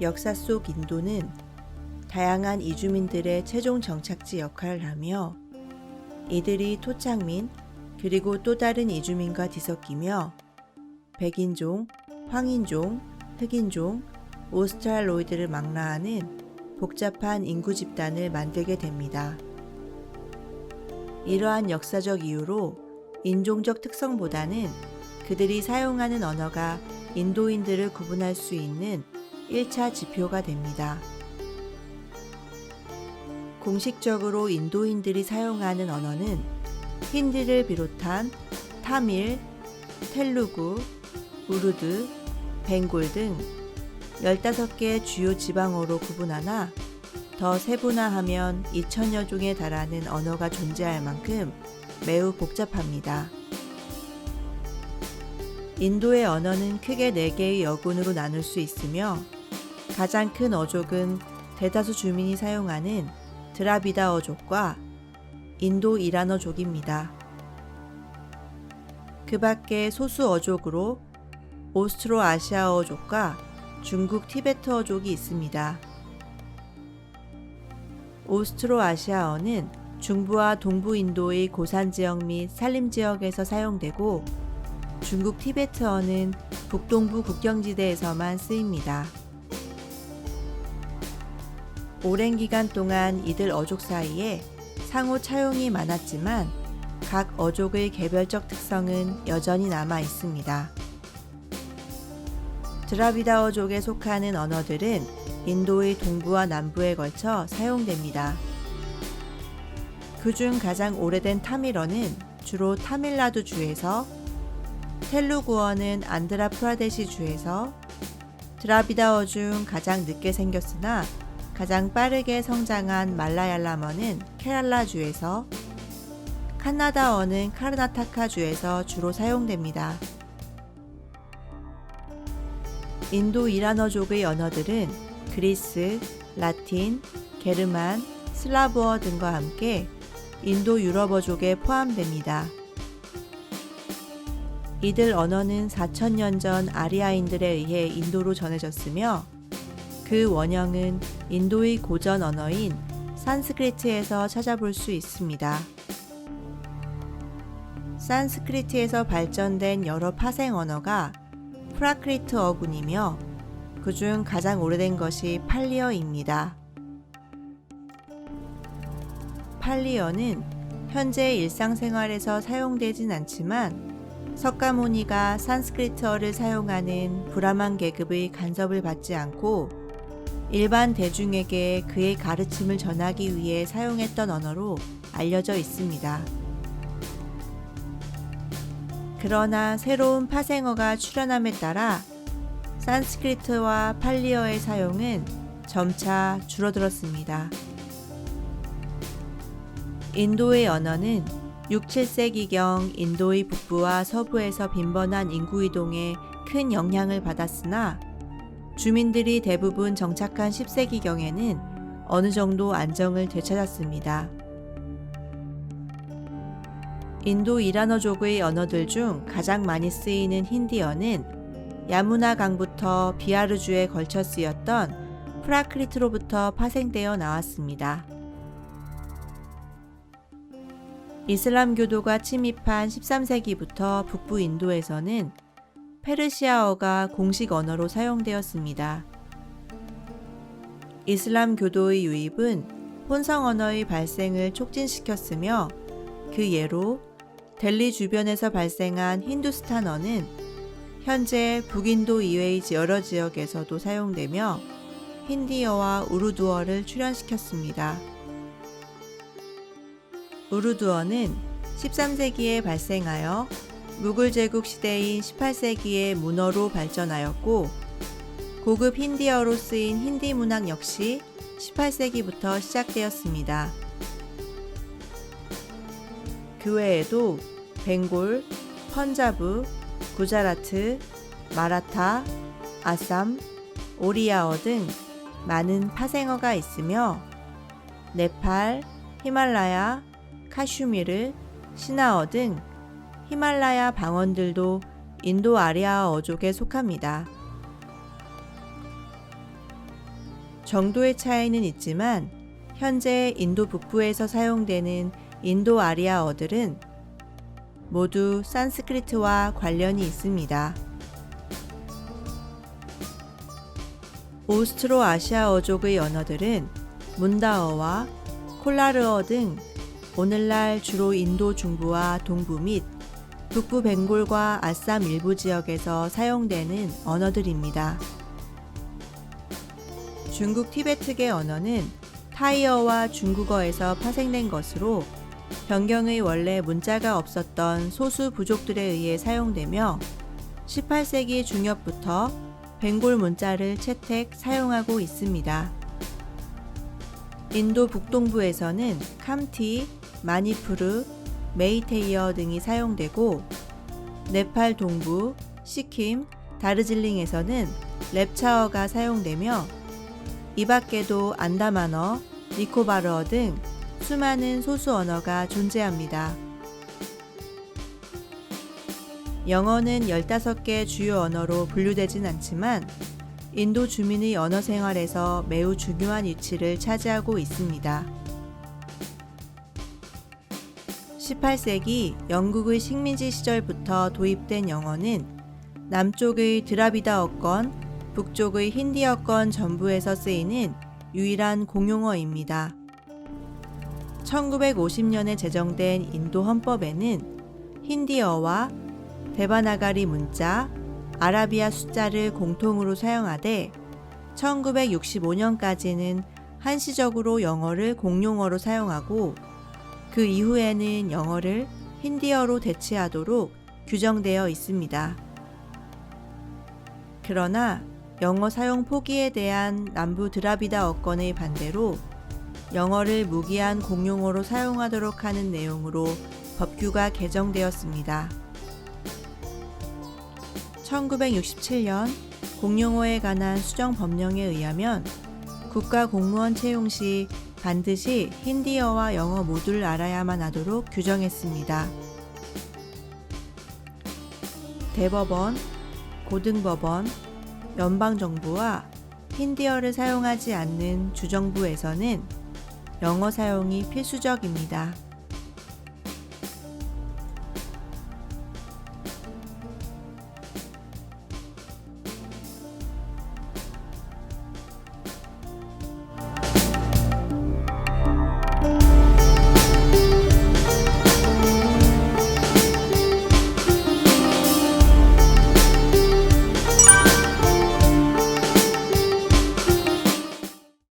역사 속 인도는 다양한 이주민들의 최종 정착지 역할을 하며 이들이 토착민 그리고 또 다른 이주민과 뒤섞이며 백인종, 황인종, 흑인종, 오스트랄로이드를 망라하는 복잡한 인구 집단을 만들게 됩니다. 이러한 역사적 이유로 인종적 특성보다는 그들이 사용하는 언어가 인도인들을 구분할 수 있는 1차 지표가 됩니다. 공식적으로 인도인들이 사용하는 언어는 힌디를 비롯한 타밀, 텔루구, 우르드, 벵골 등 15개 주요 지방어로 구분하나 더 세분화하면 2000여 종에 달하는 언어가 존재할 만큼 매우 복잡합니다. 인도의 언어는 크게 4개의 여군으로 나눌 수 있으며 가장 큰 어족은 대다수 주민이 사용하는 드라비다어족과 인도 이란어족입니다. 그 밖에 소수 어족으로 오스트로아시아어족과 중국 티베트어족이 있습니다. 오스트로아시아어는 중부와 동부 인도의 고산 지역 및 산림 지역에서 사용되고 중국 티베트어는 북동부 국경지대에서만 쓰입니다. 오랜 기간 동안 이들 어족 사이에 상호 차용이 많았지만 각 어족의 개별적 특성은 여전히 남아 있습니다. 드라비다어족에 속하는 언어들은 인도의 동부와 남부에 걸쳐 사용됩니다. 그중 가장 오래된 타밀어는 주로 타밀나두 주에서, 텔루구어는 안드라프라데시 주에서, 드라비다어 중 가장 늦게 생겼으나 가장 빠르게 성장한 말라얄람어는 케랄라 주에서, 칸나다어는 카르나타카 주에서 주로 사용됩니다. 인도 이란어족의 언어들은 그리스, 라틴, 게르만, 슬라브어 등과 함께 인도 유럽어족에 포함됩니다. 이들 언어는 4000년 전 아리아인들에 의해 인도로 전해졌으며 그 원형은 인도의 고전 언어인 산스크리트에서 찾아볼 수 있습니다. 산스크리트에서 발전된 여러 파생 언어가 프라크리트어군이며 그중 가장 오래된 것이 팔리어입니다. 팔리어는 현재 일상생활에서 사용되진 않지만 석가모니가 산스크리트어를 사용하는 브라만 계급의 간섭을 받지 않고 일반 대중에게 그의 가르침을 전하기 위해 사용했던 언어로 알려져 있습니다. 그러나 새로운 파생어가 출현함에 따라 산스크리트와 팔리어의 사용은 점차 줄어들었습니다. 인도의 언어는 6, 7세기경 인도의 북부와 서부에서 빈번한 인구 이동에 큰 영향을 받았으나 주민들이 대부분 정착한 10세기경에는 어느 정도 안정을 되찾았습니다. 인도 이란어족의 언어들 중 가장 많이 쓰이는 힌디어는 야무나 강부터 비하르주에 걸쳐 쓰였던 프라크리트로부터 파생되어 나왔습니다. 이슬람교도가 침입한 13세기부터 북부 인도에서는 페르시아어가 공식 언어로 사용되었습니다. 이슬람교도의 유입은 혼성 언어의 발생을 촉진시켰으며 그 예로 델리 주변에서 발생한 힌두스탄어는 현재 북인도 이외의 여러 지역에서도 사용되며 힌디어와 우르두어를 출현시켰습니다. 우르두어는 13세기에 발생하여 무굴 제국 시대인 18세기에 문어로 발전하였고 고급 힌디어로 쓰인 힌디 문학 역시 18세기부터 시작되었습니다. 그 외에도 벵골, 펀자브, 구자라트, 마라타, 아삼, 오리아어 등 많은 파생어가 있으며 네팔, 히말라야, 카슈미르, 시나어 등 히말라야 방언들도 인도 아리아어 어족에 속합니다. 정도의 차이는 있지만 현재 인도 북부에서 사용되는 인도 아리아어들은 모두 산스크리트와 관련이 있습니다. 오스트로아시아어족의 언어들은 문다어와 콜라르어 등 오늘날 주로 인도 중부와 동부 및 북부 벵골과 아쌈 일부 지역에서 사용되는 언어들입니다. 중국 티베트계 언어는 타이어와 중국어에서 파생된 것으로 변경의 원래 문자가 없었던 소수 부족들에 의해 사용되며 18세기 중엽부터 벵골 문자를 채택 사용하고 있습니다. 인도 북동부에서는 캄티, 마니푸르, 메이테이어 등이 사용되고 네팔 동부, 시킴, 다르질링에서는 랩차어가 사용되며 이 밖에도 안다만어, 니코바르어 등 수많은 소수 언어가 존재합니다. 영어는 15개 주요 언어로 분류되진 않지만 인도 주민의 언어 생활에서 매우 중요한 위치를 차지하고 있습니다. 18세기 영국의 식민지 시절부터 도입된 영어는 남쪽의 드라비다어권, 북쪽의 힌디어권 전부에서 쓰이는 유일한 공용어입니다. 1950년에 제정된 인도 헌법에는 힌디어와 데바나가리 문자, 아라비아 숫자를 공통으로 사용하되 1965년까지는 한시적으로 영어를 공용어로 사용하고 그 이후에는 영어를 힌디어로 대체하도록 규정되어 있습니다. 그러나 영어 사용 포기에 대한 남부 드라비다어권의 반대로 영어를 무기한 공용어로 사용하도록 하는 내용으로 법규가 개정되었습니다. 1967년 공용어에 관한 수정 법령에 의하면 국가 공무원 채용 시 반드시 힌디어와 영어 모두를 알아야만 하도록 규정했습니다. 대법원, 고등법원, 연방정부와 힌디어를 사용하지 않는 주정부에서는 영어 사용이 필수적입니다.